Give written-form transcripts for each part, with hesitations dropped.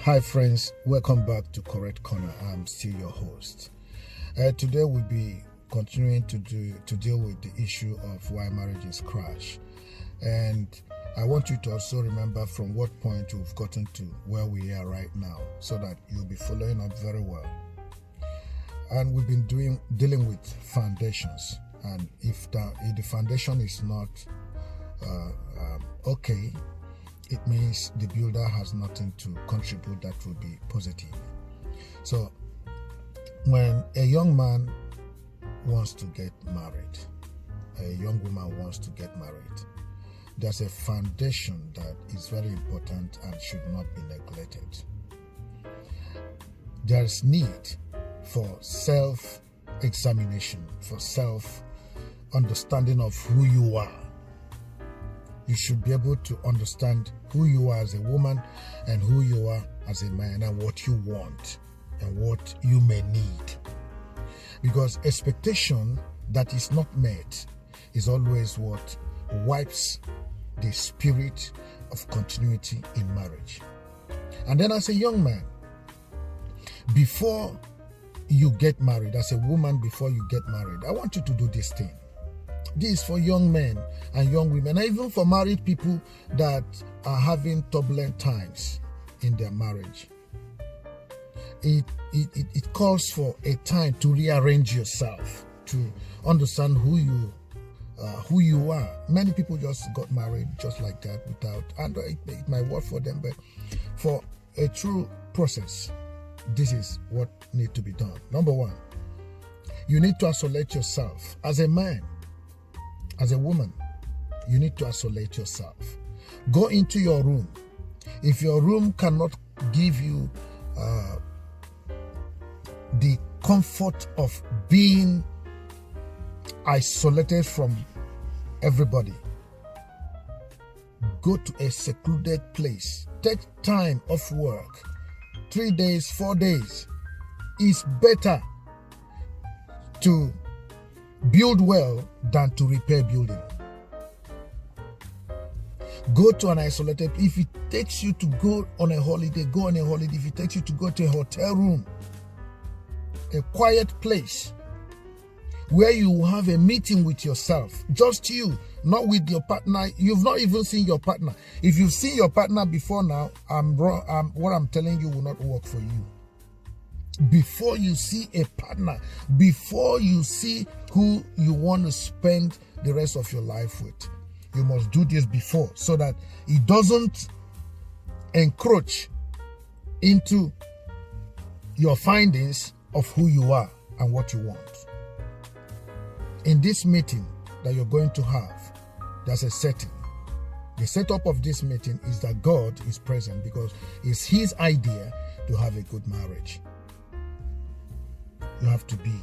Hi friends, welcome back to Correct Corner. I'm still your host. Today we'll be continuing to deal with the issue of why marriages crash. And I want you to also remember from what point we've gotten to where we are right now, so that you'll be following up very well. And we've been dealing with foundations. And if the foundation is not okay, it means the builder has nothing to contribute that will be positive. So when a young man wants to get married, a young woman wants to get married, there's a foundation that is very important and should not be neglected. There's need for self-examination, for self-understanding of who you are. You should be able to understand who you are as a woman and who you are as a man, and what you want and what you may need. Because expectation that is not met is always what wipes the spirit of continuity in marriage. And then as a young man, before you get married, as a woman before you get married, I want you to do this thing. This is for young men and young women, and even for married people that are having turbulent times in their marriage. It calls for a time to rearrange yourself, to understand who you are. Many people just got married just like that without, and it might work for them, but for a true process, this is what needs to be done. Number one, you need to isolate yourself. As a man, as a woman, you need to isolate yourself. Go into your room. If your room cannot give you the comfort of being isolated from everybody, go to a secluded place. Take time off work. 3 days, 4 days. It's better to build well than to repair building. Go to an isolated, if it takes you to go on a holiday, go on a holiday. If it takes you to go to a hotel room, a quiet place where you will have a meeting with yourself, just you, not with your partner. You've not even seen your partner. If you've seen your partner before now, what I'm telling you will not work for you. Before you see a partner, before you see who you want to spend the rest of your life with, you must do this before, so that it doesn't encroach into your findings of who you are and what you want. In this meeting that you're going to have, there's a setting. The setup of this meeting is that God is present, because it's His idea to have a good marriage. You have to be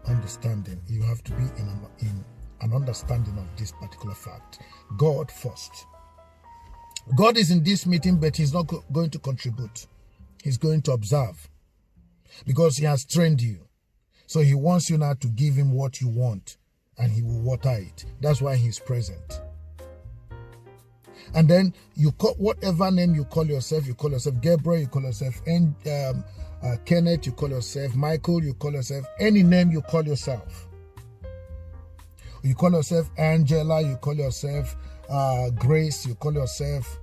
understanding. You have to be in an understanding of this particular fact. God first. God is in this meeting, but He's not going to contribute. He's going to observe, because He has trained you. So He wants you now to give Him what you want, and He will water it. That's why He's present. And then you call whatever name you call yourself. You call yourself Gabriel, you call yourself Kenneth, you call yourself Michael, you call yourself any name you call yourself. You call yourself Angela, you call yourself Grace, you call yourself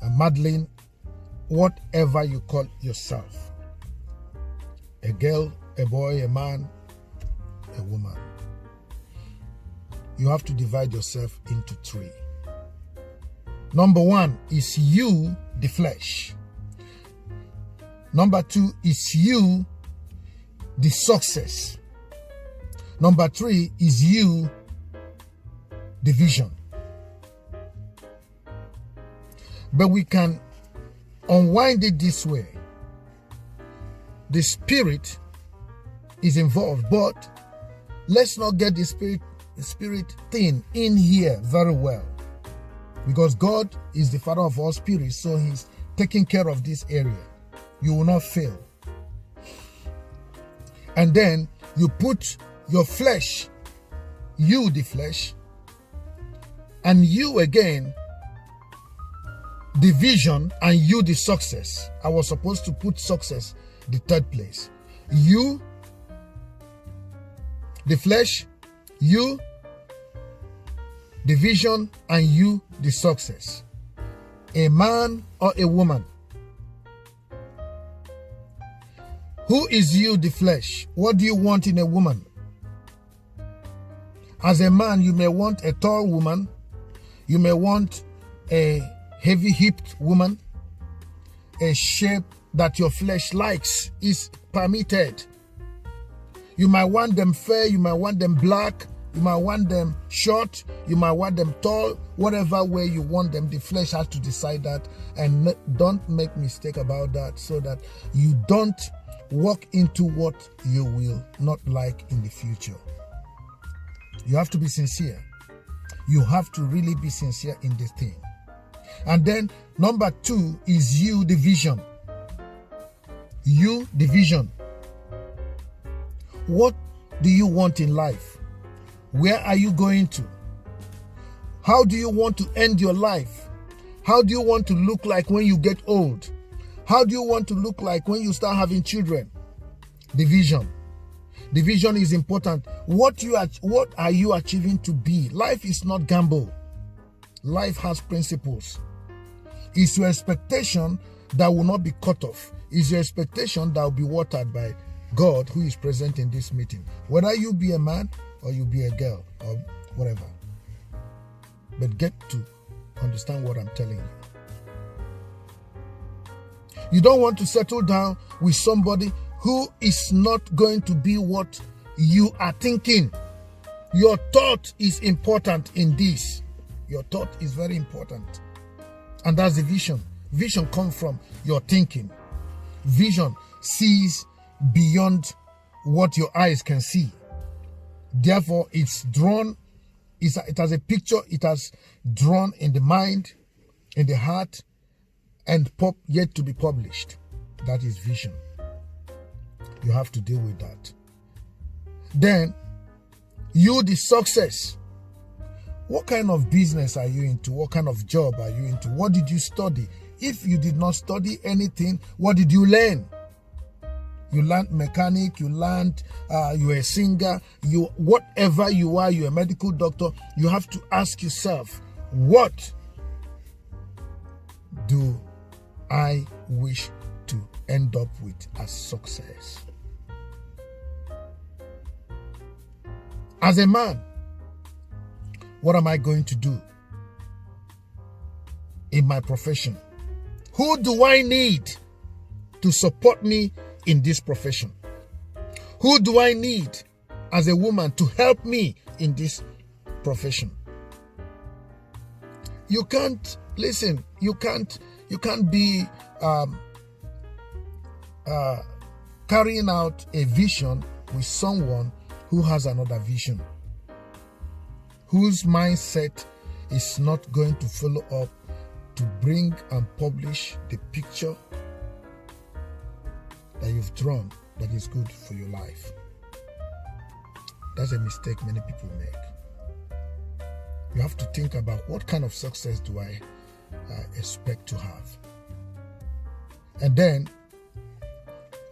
Madeline, whatever you call yourself. A girl, a boy, a man, a woman. You have to divide yourself into 3. Number 1 is you, the flesh. Number 2 is you, the success. Number 3 is you, the vision. But we can unwind it this way. The spirit is involved, but let's not get the spirit thing in here very well, because God is the Father of all spirits, so He's taking care of this area. You will not fail. And then you put your flesh, you the flesh, and you again the vision, and you the success. I was supposed to put success the third place. You, the flesh, you, the vision, and you, the success. A man or a woman. Who is you, the flesh? What do you want in a woman? As a man, you may want a tall woman. You may want a heavy-hipped woman. A shape that your flesh likes is permitted. You might want them fair. You might want them black. You might want them short. You might want them tall. Whatever way you want them, the flesh has to decide that. And don't make mistake about that, so that you don't walk into what you will not like in the future. You have to be sincere. You have to really be sincere in this thing. And then number 2 is you, the vision. You, the vision. What do you want in life? Where are you going to? How do you want to end your life? How do you want to look like when you get old? How do you want to look like when you start having children? The vision. The vision is important. What are you achieving to be? Life is not gamble. Life has principles. It's your expectation that will not be cut off. It's your expectation that will be watered by God, who is present in this meeting. Whether you be a man or you be a girl or whatever. But get to understand what I'm telling you. You don't want to settle down with somebody who is not going to be what you are thinking. Your thought is important in this. Your thought is very important. And that's the vision. Vision comes from your thinking. Vision sees beyond what your eyes can see. Therefore, it's drawn, it has a picture, it has drawn in the mind, in the heart, and yet to be published. That is vision. You have to deal with that. Then, you, the success. What kind of business are you into? What kind of job are you into? What did you study? If you did not study anything, what did you learn? You learned mechanic, you learned, you're a singer, whatever you are, you're a medical doctor. You have to ask yourself, what do I wish to end up with as success? As a man, what am I going to do in my profession? Who do I need to support me in this profession? Who do I need as a woman to help me in this profession? You can't, listen, you can't be carrying out a vision with someone who has another vision, whose mindset is not going to follow up to bring and publish the picture that you've drawn that is good for your life. That's a mistake many people make. You have to think about, what kind of success do I expect to have? And then,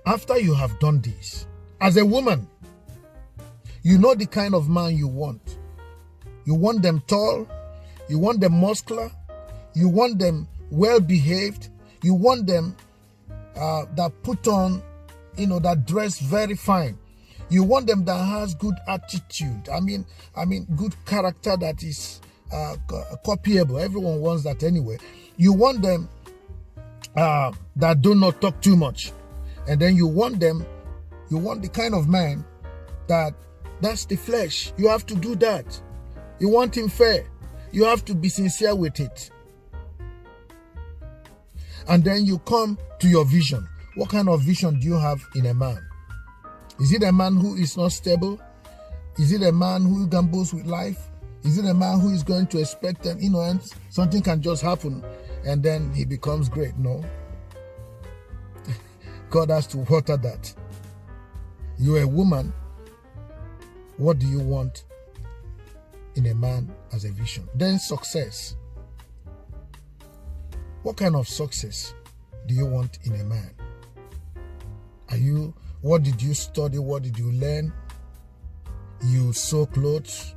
after you have done this, as a woman, you know the kind of man you want. You want them tall, you want them muscular, you want them well-behaved, you want them that put on, that dress very fine. You want them that has good attitude. I mean, good character that is copyable. Everyone wants that anyway. You want them that do not talk too much. And then you want the kind of man that's the flesh. You have to do that. You want him fair. You have to be sincere with it. And then you come to your vision. What kind of vision do you have in a man? Is it a man who is not stable? Is it a man who gambles with life? Is it a man who is going to expect and something can just happen and then he becomes great? No. God has to water that. You're a woman. What do you want in a man as a vision? Then success. What kind of success do you want in a man? What did you study? What did you learn? You sew clothes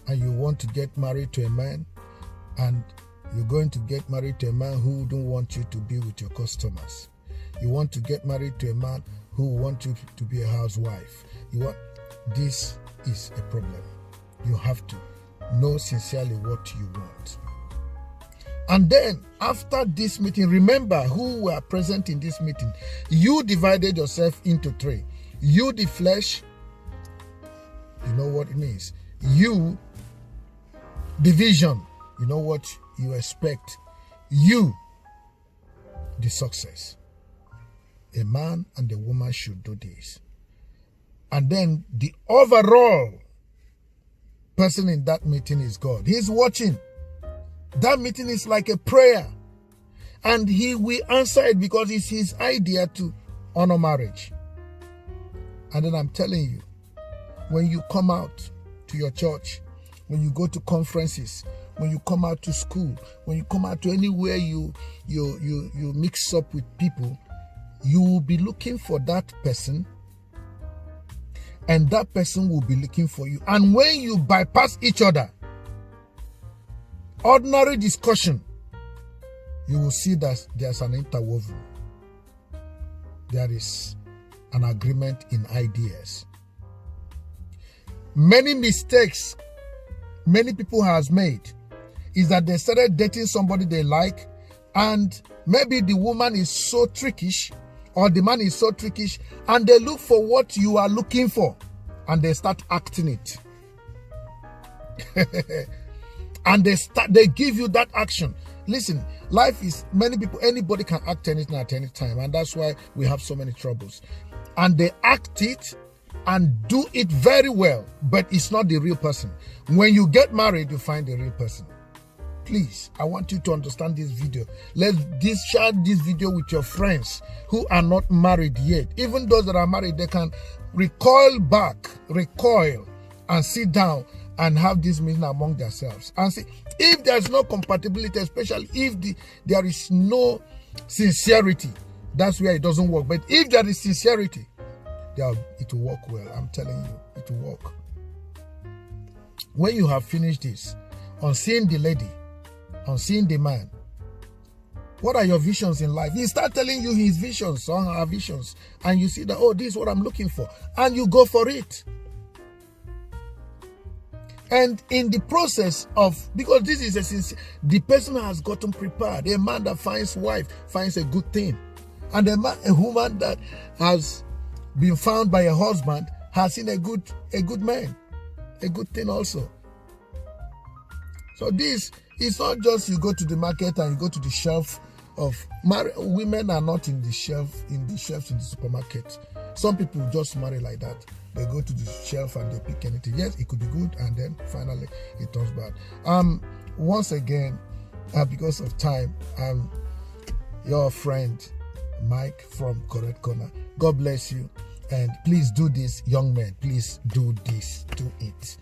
and you want to get married to a man, and you're going to get married to a man who wouldn't want you to be with your customers. You want to get married to a man who wants you to be a housewife. This is a problem. You have to know sincerely what you want. And then after this meeting, remember who were present in this meeting. You divided yourself into three. You, the flesh, you know what it means. You, division, you know what you expect. You, the success. A man and a woman should do this. And then the overall person in that meeting is God. He's watching. That meeting is like a prayer. And he will answer it because it's his idea to honor marriage. And then I'm telling you, when you come out to your church, when you go to conferences, when you come out to school, when you come out to anywhere you mix up with people, you will be looking for that person, and that person will be looking for you. And when you bypass each other, ordinary discussion, you will see that there's an interwoven. There is an agreement in ideas. Many mistakes many people has made is that they started dating somebody they like, and maybe the woman is so trickish or the man is so trickish, and they look for what you are looking for and they start acting it. And they give you that action. Listen, life is, anybody can act anything at any time, and that's why we have so many troubles. And they act it and do it very well, but it's not the real person. When you get married, you find the real person. Please, I want you to understand this video. Share this video with your friends who are not married yet. Even those that are married, they can recoil and sit down and have this meeting among themselves and see if there's no compatibility, especially if there is no sincerity. That's where it doesn't work. But if there is sincerity, it will work well. I'm telling you, it will work. When you have finished this, on seeing the lady, on seeing the man, what are your visions in life? He start telling you his visions on our visions, and you see that, oh, this is what I'm looking for, and you go for it. And in the process of, because this is the person has gotten prepared. A man that finds wife finds a good thing, and a woman that has been found by a husband has seen a good man, a good thing also. So this is not just you go to the market and you go to the shelf of women are not in the shelves in the supermarket. Some people just marry like that. They go to the shelf and they pick anything. Yes, it could be good, and then finally it turns bad. Once again, because of time, I'm your friend Mike from Correct Corner. God bless you, and please do this, young men. Please do this. Do it.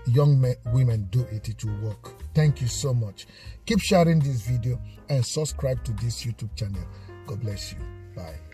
Young men, women, do it. It will work. Thank you so much. Keep sharing this video and subscribe to this YouTube channel. God bless you. Bye.